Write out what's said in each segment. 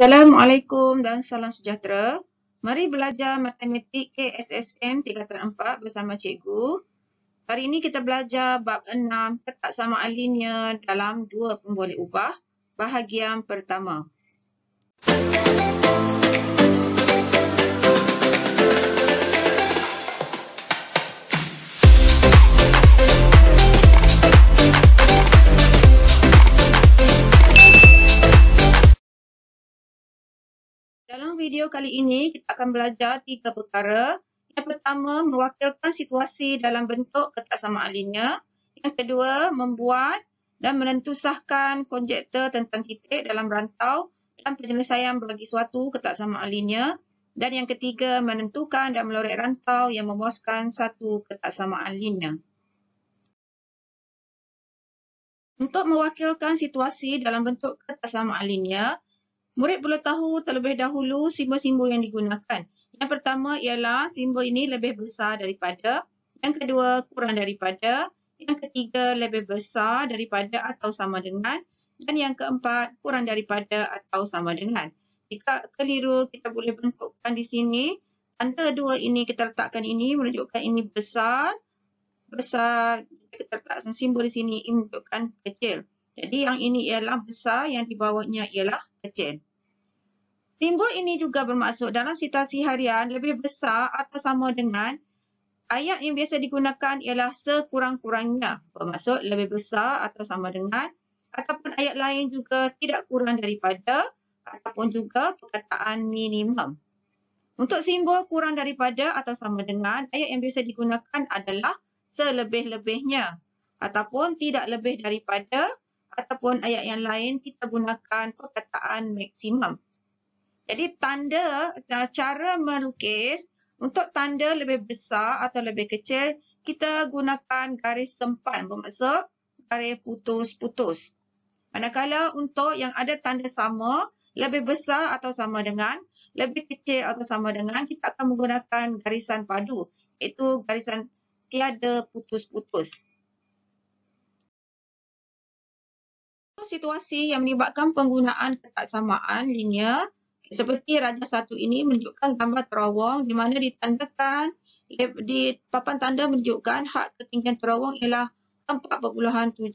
Assalamualaikum dan salam sejahtera. Mari belajar matematik KSSM tingkatan 4 bersama cikgu. Hari ini kita belajar bab 6 ketaksamaan linear dalam dua pemboleh ubah, bahagian pertama. Dalam video kali ini, kita akan belajar 3 perkara. Yang pertama, mewakilkan situasi dalam bentuk ketaksamaan linear. Yang kedua, membuat dan menentusahkan konjektor tentang titik dalam rantau dan penyelesaian bagi suatu ketaksamaan linear. Dan yang ketiga, menentukan dan melorek rantau yang memuaskan satu ketaksamaan linear. Untuk mewakilkan situasi dalam bentuk ketaksamaan linear, murid perlu tahu terlebih dahulu simbol-simbol yang digunakan. Yang pertama ialah simbol ini lebih besar daripada, yang kedua kurang daripada, yang ketiga lebih besar daripada atau sama dengan, dan yang keempat kurang daripada atau sama dengan. Jika keliru, kita boleh bentukkan di sini. Tanda dua ini kita letakkan ini menunjukkan ini besar. Besar, kita letakkan simbol di sini ini menunjukkan kecil. Jadi yang ini ialah besar, yang di bawahnya ialah kecil. Simbol ini juga bermaksud dalam situasi harian lebih besar atau sama dengan, ayat yang biasa digunakan ialah sekurang-kurangnya. Bermaksud lebih besar atau sama dengan, ataupun ayat lain juga tidak kurang daripada, ataupun juga perkataan minimum. Untuk simbol kurang daripada atau sama dengan, ayat yang biasa digunakan adalah selebih-lebihnya, ataupun tidak lebih daripada, ataupun ayat yang lain kita gunakan perkataan maksimum. Jadi tanda, cara melukis, untuk tanda lebih besar atau lebih kecil, kita gunakan garis sempan, bermaksud garis putus-putus. Manakala untuk yang ada tanda sama, lebih besar atau sama dengan, lebih kecil atau sama dengan, kita akan menggunakan garisan padu, iaitu garisan tiada putus-putus. Situasi yang melibatkan penggunaan ketaksamaan linear, seperti raja satu ini menunjukkan gambar terowong di mana ditandakan di papan tanda menunjukkan had ketinggian terowong ialah 4.75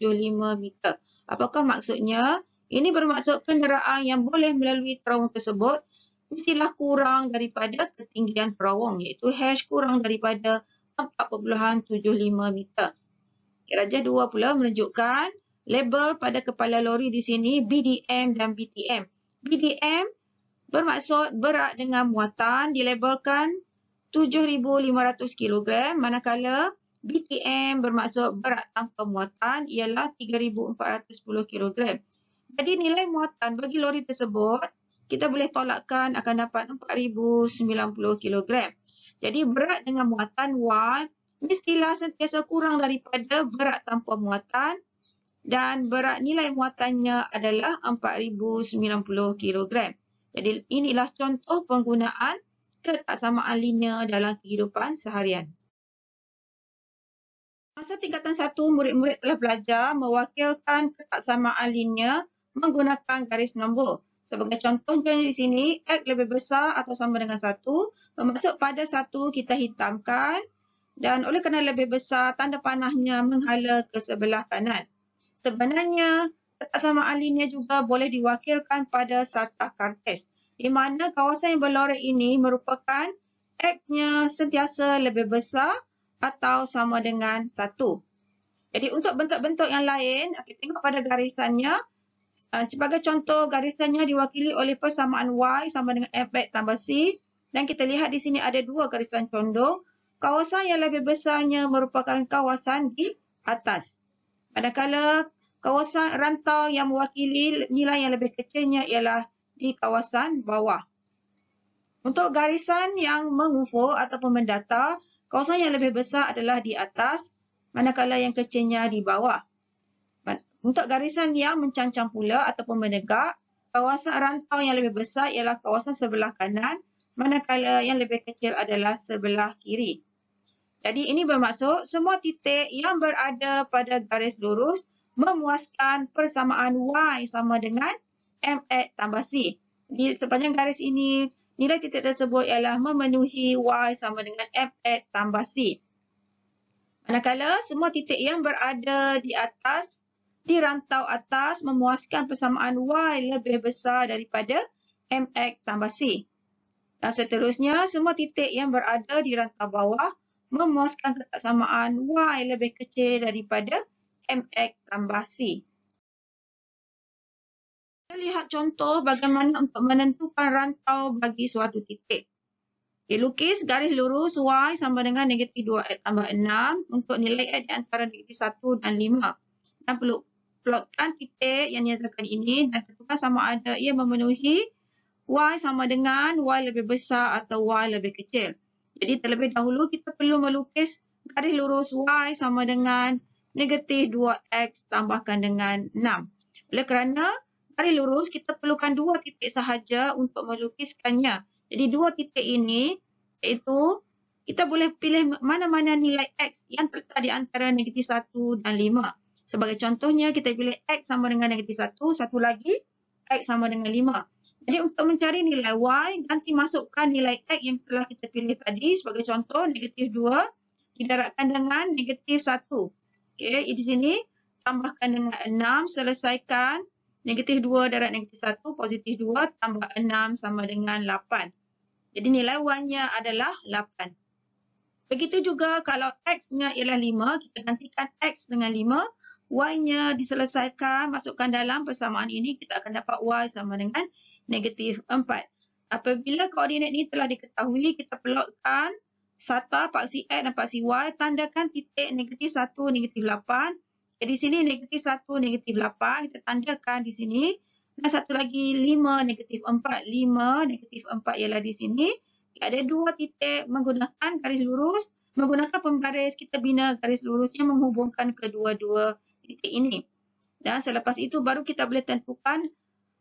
meter. Apakah maksudnya? Ini bermaksud kenderaan yang boleh melalui terowong tersebut mestilah kurang daripada ketinggian terowong, iaitu h kurang daripada 4.75 meter. Raja 2 pula menunjukkan label pada kepala lori di sini BDM dan BTM. BDM bermaksud berat dengan muatan dilabelkan 7,500 kg, manakala BTM bermaksud berat tanpa muatan ialah 3,410 kg. Jadi nilai muatan bagi lori tersebut kita boleh tolakkan akan dapat 4,090 kg. Jadi berat dengan muatan Y mestilah sentiasa kurang daripada berat tanpa muatan dan berat nilai muatannya adalah 4,090 kg. Jadi inilah contoh penggunaan ketaksamaan linear dalam kehidupan seharian. Masa tingkatan 1, murid-murid telah belajar mewakilkan ketaksamaan linear menggunakan garis nombor. Sebagai contohnya di sini, X lebih besar atau sama dengan 1, bermaksud pada 1 kita hitamkan dan oleh kerana lebih besar, tanda panahnya menghala ke sebelah kanan. Sebenarnya, ketaksamaan linear juga boleh diwakilkan pada sartah kartes, di mana kawasan yang berlorek ini merupakan X-nya sentiasa lebih besar atau sama dengan 1. Jadi untuk bentuk-bentuk yang lain, kita tengok pada garisannya. Sebagai contoh, garisannya diwakili oleh persamaan Y sama dengan F tambah C. Dan kita lihat di sini ada dua garisan condong. Kawasan yang lebih besarnya merupakan kawasan di atas. Manakala kawasan rantau yang mewakili nilai yang lebih kecilnya ialah di kawasan bawah. Untuk garisan yang mengufuk ataupun mendatar, kawasan yang lebih besar adalah di atas, manakala yang kecilnya di bawah. Untuk garisan yang mencancang pula ataupun menegak, kawasan rantau yang lebih besar ialah kawasan sebelah kanan, manakala yang lebih kecil adalah sebelah kiri. Jadi ini bermaksud semua titik yang berada pada garis lurus memuaskan persamaan Y sama dengan MX tambah C. di sepanjang garis ini, nilai titik tersebut ialah memenuhi Y sama dengan Fx tambah C. Manakala semua titik yang berada di rantau atas memuaskan persamaan Y lebih besar daripada Mx tambah C. Dan seterusnya, semua titik yang berada di rantau bawah memuaskan ketaksamaan Y lebih kecil daripada Mx tambah C. Kita lihat contoh bagaimana untuk menentukan rantau bagi suatu titik. Lukis garis lurus Y sama dengan negatif 2X tambah 6 untuk nilai X di antara negatif 1 dan 5. Dan perlu plotkan titik yang dinyatakan ini dan tentukan sama ada ia memenuhi Y sama dengan Y lebih besar atau Y lebih kecil. Jadi terlebih dahulu kita perlu melukis garis lurus Y sama dengan negatif 2X tambahkan dengan 6. Oleh kerana garis lurus kita perlukan dua titik sahaja untuk melukiskannya. Jadi dua titik ini iaitu kita boleh pilih mana-mana nilai X yang terletak di antara negatif 1 dan 5. Sebagai contohnya kita pilih X sama dengan negatif 1, satu lagi X sama dengan 5. Jadi untuk mencari nilai Y, nanti masukkan nilai X yang telah kita pilih tadi. Sebagai contoh negatif 2 didarabkan dengan negatif 1. Okey, di sini tambahkan dengan 6, selesaikan. Negatif 2 darab negatif 1, positif 2 tambah 6 sama dengan 8. Jadi nilai Y-nya adalah 8. Begitu juga kalau X-nya ialah 5, kita gantikan X dengan 5. Y-nya diselesaikan, masukkan dalam persamaan ini, kita akan dapat Y sama dengan negatif 4. Apabila koordinat ini telah diketahui, kita plotkan sata paksi X dan paksi Y, tandakan titik negatif 1, negatif 8. Di sini negatif 1, negatif 8. Kita tandakan di sini. Dan satu lagi 5, negatif 4. 5, negatif 4 ialah di sini. Ada dua titik menggunakan garis lurus. Menggunakan pembaris, kita bina garis lurus yang menghubungkan kedua-dua titik ini. Dan selepas itu baru kita boleh tentukan.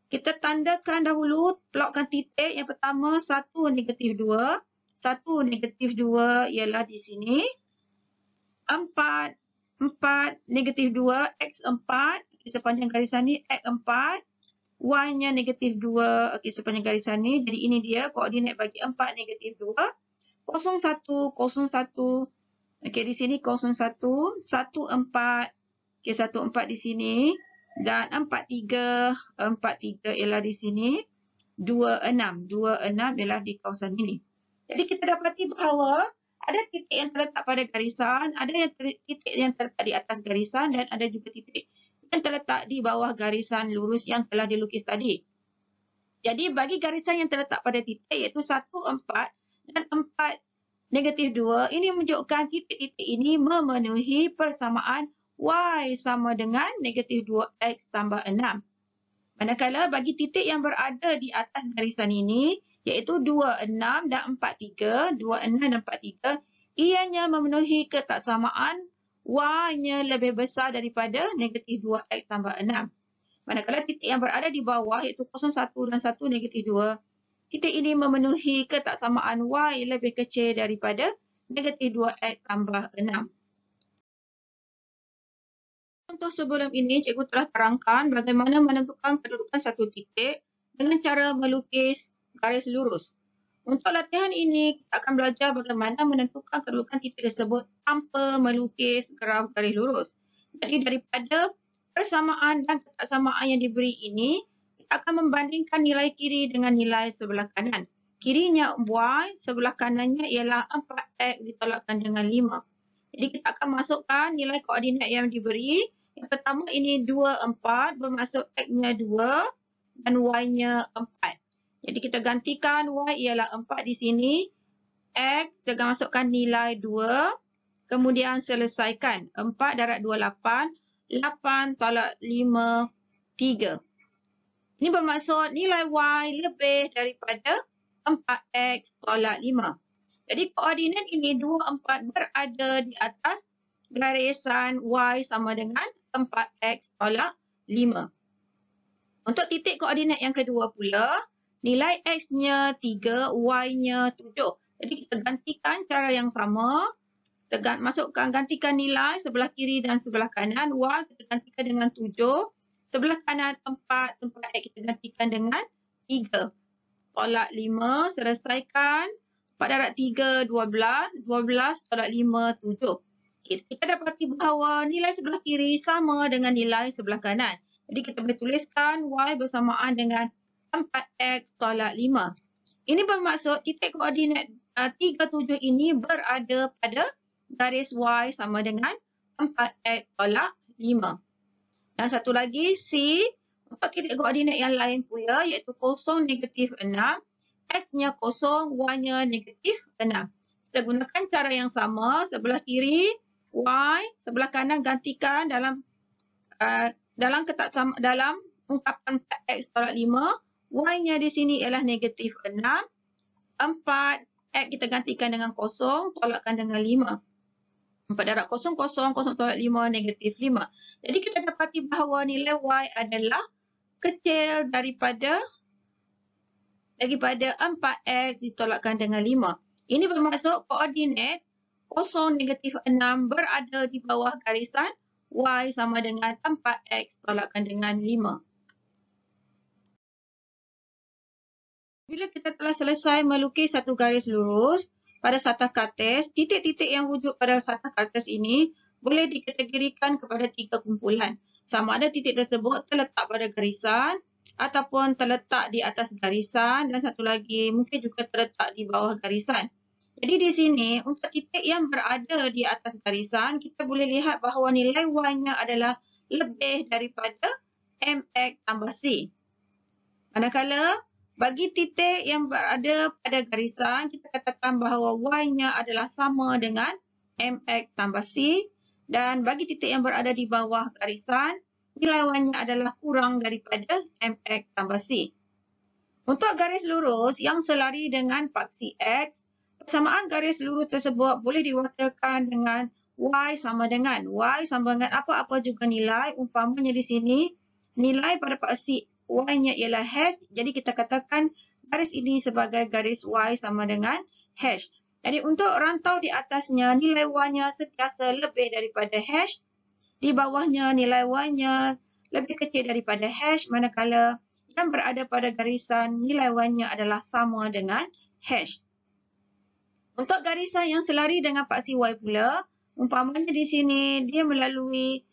Kita tandakan dahulu, plotkan titik. Yang pertama 1, negatif 2. 1, negatif 2 ialah di sini. 4, negatif 2, X4, sepanjang garisan ni X4, Y-nya negatif 2, sepanjang garisan ni. Jadi ini dia koordinat bagi 4, negatif 2, 0, 1, 0, 1. Di sini 0, 1, 1, 4, 1, 4 di sini. Dan 4, 3 ialah di sini. 2, 6 ialah di kawasan ini. Jadi kita dapati bahawa ada titik yang terletak pada garisan, ada titik yang terletak di atas garisan dan ada juga titik yang terletak di bawah garisan lurus yang telah dilukis tadi. Jadi bagi garisan yang terletak pada titik iaitu 1, 4 dan 4, negatif 2, ini menunjukkan titik-titik ini memenuhi persamaan Y sama dengan negatif 2X tambah 6. Manakala bagi titik yang berada di atas garisan ini, iaitu 2, 6 dan 4, 3. 2, 6 dan 4, 3. Ianya memenuhi ketaksamaan Y-nya lebih besar daripada negatif 2X tambah 6. Manakala titik yang berada di bawah iaitu 0, 1 dan 1, negatif 2. Titik ini memenuhi ketaksamaan Y lebih kecil daripada negatif 2X tambah 6. Contoh sebelum ini, cikgu telah terangkan bagaimana menentukan kedudukan satu titik dengan cara melukis garis lurus. Untuk latihan ini, kita akan belajar bagaimana menentukan kedudukan titik tersebut tanpa melukis graf garis lurus. Jadi daripada persamaan dan ketaksamaan yang diberi ini, kita akan membandingkan nilai kiri dengan nilai sebelah kanan. Kirinya Y, sebelah kanannya ialah 4X ditolakkan dengan 5. Jadi kita akan masukkan nilai koordinat yang diberi. Yang pertama ini 2, 4, bermaksud X-nya 2 dan Y-nya 4. Jadi kita gantikan Y ialah 4 di sini. X, kita masukkan nilai 2. Kemudian selesaikan. 4 darab 2, 8. 8 tolak 5, 3. Ini bermaksud nilai Y lebih daripada 4X tolak 5. Jadi koordinat ini 2, 4 berada di atas garisan Y sama dengan 4X tolak 5. Untuk titik koordinat yang kedua pula, nilai X-nya 3, Y-nya 7. Jadi kita gantikan cara yang sama. Kita gantikan nilai sebelah kiri dan sebelah kanan. Y kita gantikan dengan 7. Sebelah kanan 4, tempat X kita gantikan dengan 3. tolak 5, selesaikan. 4 darab 3, 12. 12 tolak 5, 7. Kita dapati bahawa nilai sebelah kiri sama dengan nilai sebelah kanan. Jadi kita boleh tuliskan Y bersamaan dengan 4X tolak 5. Ini bermaksud titik koordinat 3, 7 ini berada pada garis Y sama dengan 4X tolak 5. Dan satu lagi C, untuk titik koordinat yang lain pula iaitu 0, negatif 6. X-nya 0, Y-nya negatif 6. Kita gunakan cara yang sama, sebelah kiri Y, sebelah kanan gantikan dalam ungkapan 4X tolak 5. Y-nya di sini ialah negatif 6. 4, X kita gantikan dengan 0, tolakkan dengan 5. 4 darab 0, 0, 0 tolak 5, negatif 5. Jadi kita dapati bahawa nilai Y adalah kecil daripada 4X ditolakkan dengan 5. Ini bermaksud koordinat 0, negatif 6 berada di bawah garisan Y sama dengan 4X tolakkan dengan 5. Bila kita telah selesai melukis satu garis lurus pada satah kartes, titik-titik yang wujud pada satah kartes ini boleh dikategorikan kepada 3 kumpulan. Sama ada titik tersebut terletak pada garisan ataupun terletak di atas garisan dan satu lagi mungkin juga terletak di bawah garisan. Jadi di sini untuk titik yang berada di atas garisan, kita boleh lihat bahawa nilai Y-nya adalah lebih daripada MX tambah C. Manakala bagi titik yang berada pada garisan, kita katakan bahawa Y-nya adalah sama dengan MX tambah C. Dan bagi titik yang berada di bawah garisan, nilai Y-nya adalah kurang daripada MX tambah C. Untuk garis lurus yang selari dengan paksi X, persamaan garis lurus tersebut boleh diwakilkan dengan Y sama dengan apa-apa juga nilai. Umpamanya di sini, nilai pada paksi Y-nya ialah hash. Jadi kita katakan garis ini sebagai garis Y sama dengan hash. Jadi untuk rantau di atasnya, nilai Y-nya sentiasa lebih daripada hash. Di bawahnya, nilai Y-nya lebih kecil daripada hash. Manakala yang berada pada garisan, nilai Y-nya adalah sama dengan hash. Untuk garisan yang selari dengan paksi Y pula, umpamanya di sini dia melalui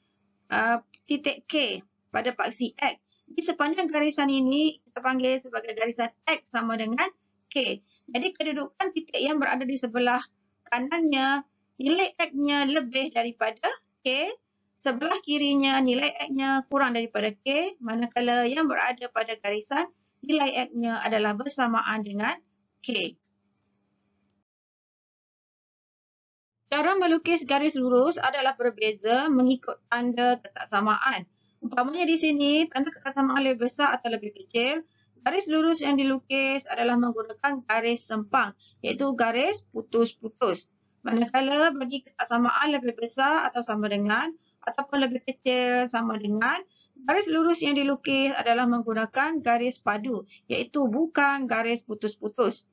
titik K pada paksi X. Di sepanjang garisan ini kita panggil sebagai garisan X sama dengan K. Jadi kedudukan titik yang berada di sebelah kanannya, nilai X-nya lebih daripada K. Sebelah kirinya nilai X-nya kurang daripada K. Manakala yang berada pada garisan, nilai X-nya adalah bersamaan dengan K. Cara melukis garis lurus adalah berbeza mengikut tanda ketaksamaan. Umpamanya di sini, tanda ketaksamaan lebih besar atau lebih kecil. Garis lurus yang dilukis adalah menggunakan garis sempang, iaitu garis putus-putus. Manakala bagi ketaksamaan lebih besar atau sama dengan, ataupun lebih kecil sama dengan, garis lurus yang dilukis adalah menggunakan garis padu, iaitu bukan garis putus-putus.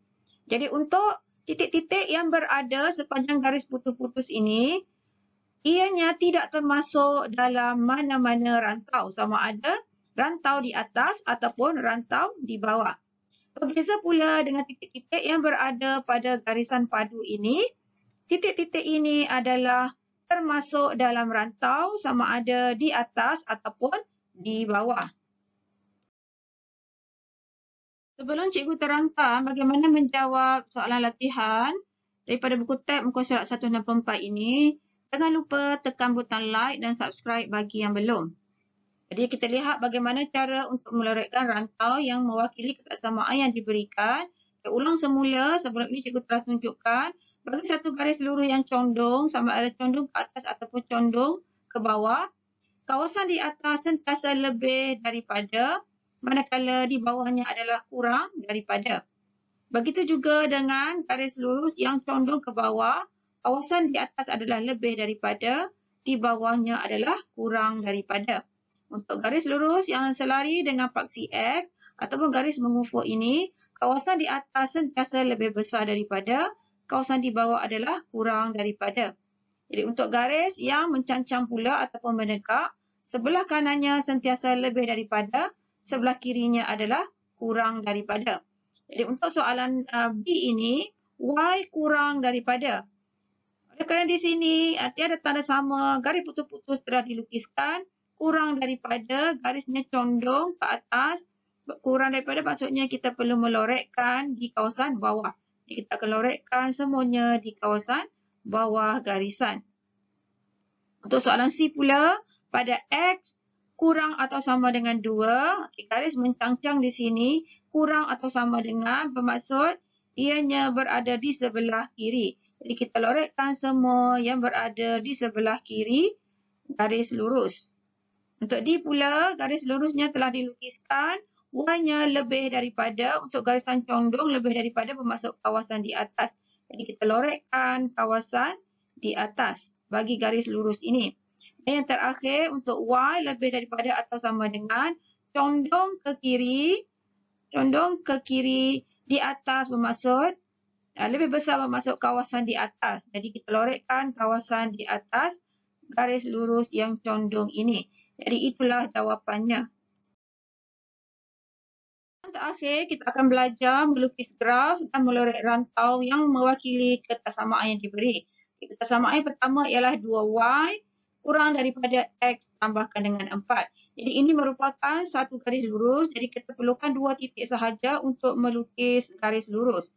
Jadi untuk titik-titik yang berada sepanjang garis putus-putus ini, ianya tidak termasuk dalam mana-mana rantau, sama ada rantau di atas ataupun rantau di bawah. Berbeza pula dengan titik-titik yang berada pada garisan padu ini, titik-titik ini adalah termasuk dalam rantau sama ada di atas ataupun di bawah. Sebelum cikgu terangkan bagaimana menjawab soalan latihan daripada buku tab muka surat 164 ini, jangan lupa tekan butang like dan subscribe bagi yang belum. Jadi kita lihat bagaimana cara untuk melorotkan rantau yang mewakili ketaksamaan yang diberikan. Kita ulang semula, sebelum ini cikgu telah tunjukkan bagi satu garis lurus yang condong, sama ada condong ke atas ataupun condong ke bawah, kawasan di atas sentiasa lebih daripada, manakala di bawahnya adalah kurang daripada. Begitu juga dengan garis lurus yang condong ke bawah, kawasan di atas adalah lebih daripada, di bawahnya adalah kurang daripada. Untuk garis lurus yang selari dengan paksi X ataupun garis mengufuk ini, kawasan di atas sentiasa lebih besar daripada, kawasan di bawah adalah kurang daripada. Jadi untuk garis yang mencancang pula ataupun menegak, sebelah kanannya sentiasa lebih daripada, sebelah kirinya adalah kurang daripada. Jadi untuk soalan B ini, Y kurang daripada. Oleh kerana di sini tiada tanda sama, garis putus-putus telah dilukiskan, kurang daripada, garisnya condong ke atas. Kurang daripada maksudnya kita perlu melorekkan di kawasan bawah. Jadi kita akan lorekkan semuanya di kawasan bawah garisan. Untuk soalan C pula, pada X kurang atau sama dengan 2, garis mencangcang di sini, kurang atau sama dengan bermaksud ianya berada di sebelah kiri. Jadi kita lorekkan semua yang berada di sebelah kiri garis lurus. Untuk D pula, garis lurusnya telah dilukiskan, Y-nya lebih daripada, untuk garisan condong lebih daripada bermaksud kawasan di atas. Jadi kita lorekkan kawasan di atas bagi garis lurus ini. Dan yang terakhir, untuk Y lebih daripada atau sama dengan, condong ke kiri di atas bermaksud, lebih besar bermaksud kawasan di atas. Jadi kita lorekkan kawasan di atas garis lurus yang condong ini. Jadi itulah jawapannya. Yang terakhir, kita akan belajar melukis graf dan melorek rantau yang mewakili ketersamaan yang diberi. Ketersamaan yang pertama ialah 2Y kurang daripada X tambahkan dengan 4. Jadi ini merupakan satu garis lurus. Jadi kita perlukan 2 titik sahaja untuk melukis garis lurus.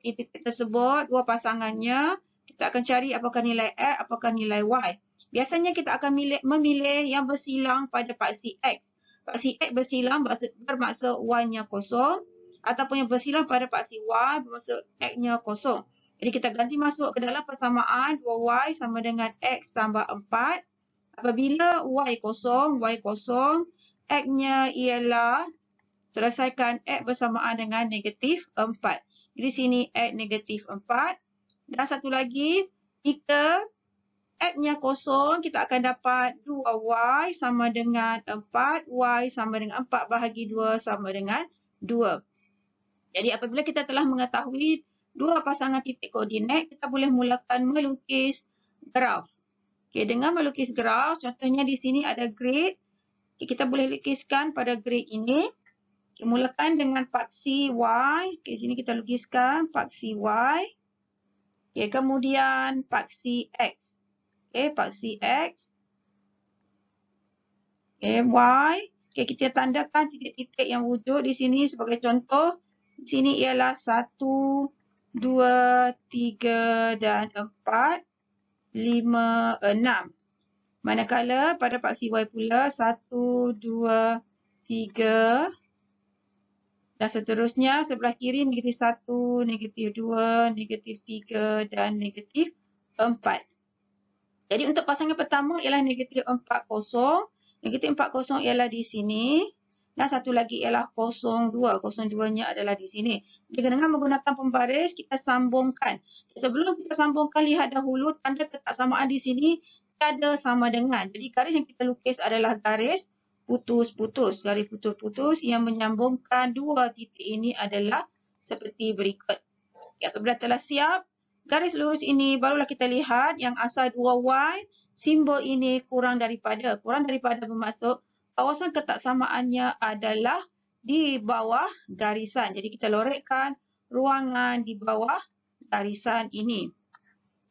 Titik tersebut, dua pasangannya, kita akan cari apakah nilai X, apakah nilai Y. Biasanya kita akan memilih yang bersilang pada paksi X. Paksi X bersilang bermaksud Y-nya kosong, ataupun yang bersilang pada paksi Y bermaksud X-nya kosong. Jadi kita ganti masuk ke dalam persamaan 2Y sama dengan X tambah 4. Apabila Y kosong, X-nya ialah, selesaikan X bersamaan dengan negatif 4. Jadi sini X negatif 4. Dan satu lagi, jika X-nya kosong, kita akan dapat 2Y sama dengan 4. Y sama dengan 4 bahagi 2 sama dengan 2. Jadi apabila kita telah mengetahui dua pasangan titik koordinat, kita boleh mulakan melukis graf. Okay, dengan melukis graf, contohnya di sini ada grid. Okay, kita boleh lukiskan pada grid ini. Okay, mulakan dengan paksi Y. Okay, sini kita lukiskan paksi Y. Okay, kemudian paksi X. Okay, paksi X. Okay, Y. Okay, kita tandakan titik-titik yang wujud di sini sebagai contoh. Di sini ialah 1, 2, 3 dan 4, 5, 6. Manakala pada paksi Y pula 1, 2, 3 dan seterusnya, sebelah kiri negatif 1, negatif 2, negatif 3 dan negatif 4. Jadi untuk pasangan pertama ialah negatif 4, 0. Negatif 4, 0 ialah di sini. Dan satu lagi ialah 02. 02-nya adalah di sini. Jadi dengan menggunakan pembaris, kita sambungkan. Sebelum kita sambungkan, lihat dahulu tanda ketaksamaan di sini tiada sama dengan. Jadi garis yang kita lukis adalah garis putus-putus. Garis putus-putus yang menyambungkan dua titik ini adalah seperti berikut. Apabila telah siap, garis lurus ini barulah kita lihat yang asal 2Y, simbol ini kurang daripada. Kurang daripada bermaksud kawasan ketaksamaannya adalah di bawah garisan. Jadi kita lorekkan ruangan di bawah garisan ini.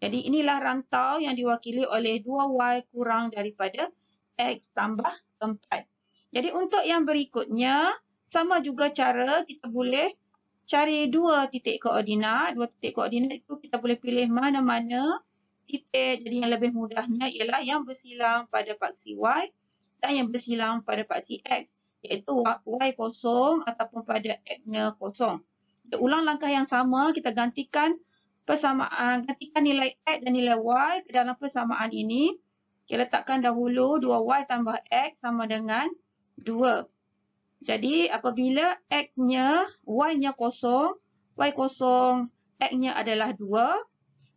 Jadi inilah rantau yang diwakili oleh 2Y kurang daripada X tambah 4. Jadi untuk yang berikutnya, sama juga cara kita boleh cari dua titik koordinat. Dua titik koordinat itu kita boleh pilih mana-mana titik. Jadi yang lebih mudahnya ialah yang bersilang pada paksi Y dan yang bersilang pada paksi X, iaitu Y kosong ataupun pada X-nya kosong. Kita ulang langkah yang sama, kita gantikan persamaan, gantikan nilai X dan nilai Y ke dalam persamaan ini. Kita letakkan dahulu 2Y tambah X sama dengan 2. Jadi apabila X-nya, Y-nya kosong, Y kosong, X-nya adalah 2.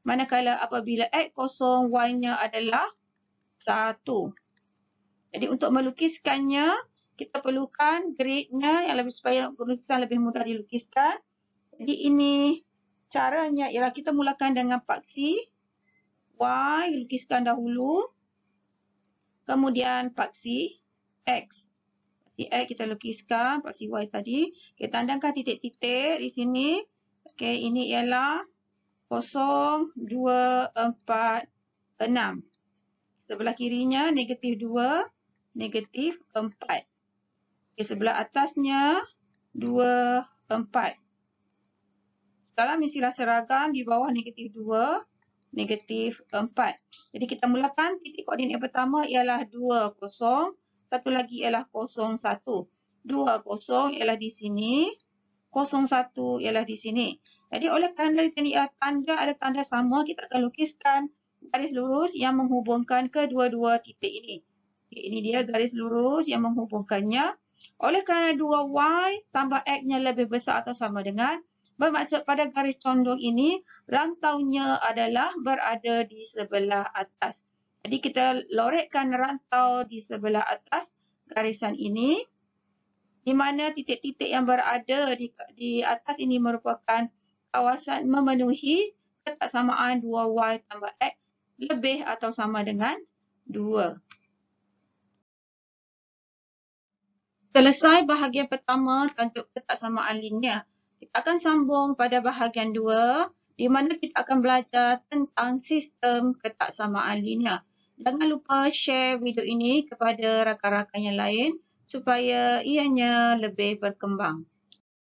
Manakala apabila X kosong, Y-nya adalah 1. Jadi untuk melukiskannya, kita perlukan gridnya yang lebih supaya lukisan lebih mudah dilukiskan. Jadi ini caranya ialah kita mulakan dengan paksi Y, lukiskan dahulu. Kemudian paksi X. Paksi X kita lukiskan, paksi Y tadi. Kita tandangkan titik-titik di sini. Okey, ini ialah 0, 2, 4, 6. Sebelah kirinya negatif 2, negatif 4. Okey, sebelah atasnya 2, 4. Dalam istilah seragam di bawah negatif 2, negatif 4. Jadi kita mulakan titik koordinat yang pertama ialah 2, 0. Satu lagi ialah 0, 1. 2, 0 ialah di sini. 0, 1 ialah di sini. Jadi oleh kerana di sini ada tanda sama, kita akan lukiskan garis lurus yang menghubungkan kedua-dua titik ini. Ini dia garis lurus yang menghubungkannya. Oleh kerana 2Y tambah X-nya lebih besar atau sama dengan, bermaksud pada garis condong ini, rantaunya adalah berada di sebelah atas. Jadi kita lorekkan rantau di sebelah atas garisan ini, di mana titik-titik yang berada di atas ini merupakan kawasan memenuhi ketaksamaan 2Y tambah X lebih atau sama dengan 2. Selesai bahagian pertama tajuk ketaksamaan linear. Kita akan sambung pada bahagian 2 di mana kita akan belajar tentang sistem ketaksamaan linear. Jangan lupa share video ini kepada rakan-rakan yang lain supaya ianya lebih berkembang.